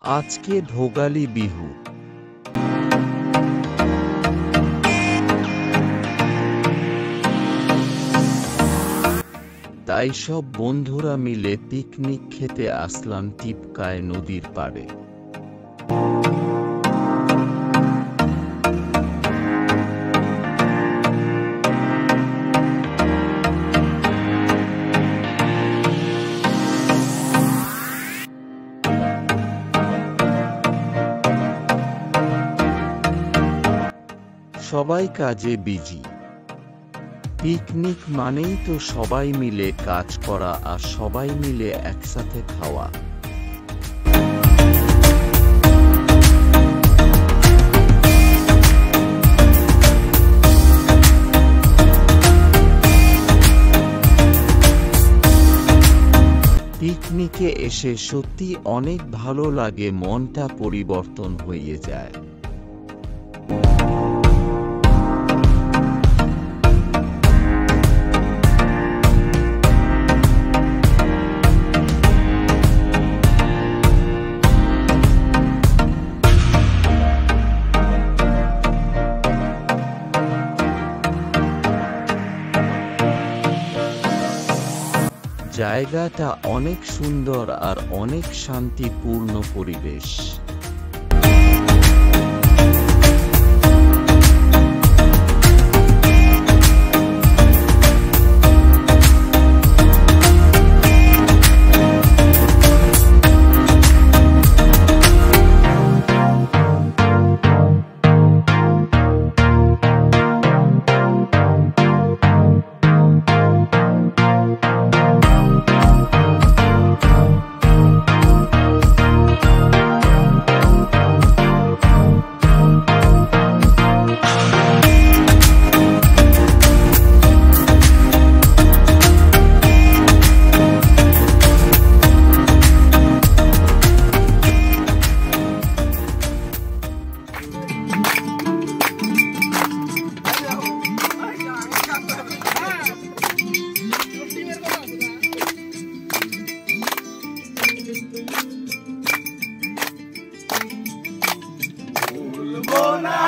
আজকে ভোগালী বিহু। তাই সব বন্ধুরা মিলে পিকনিক খেতে আসলাম টিপকায় নদীর পাড়ে। সবাই কাজে বিজি। পিকনিক মানেই তো সবাই মিলে কাজ করা আর সবাই মিলে একসাথে খাওয়া। পিকনিকে এসে সত্যি অনেক ভালো লাগে, মনটা পরিবর্তন হয়ে যায়। জায়গাটা অনেক সুন্দর আর অনেক শান্তিপূর্ণ পরিবেশ। Bona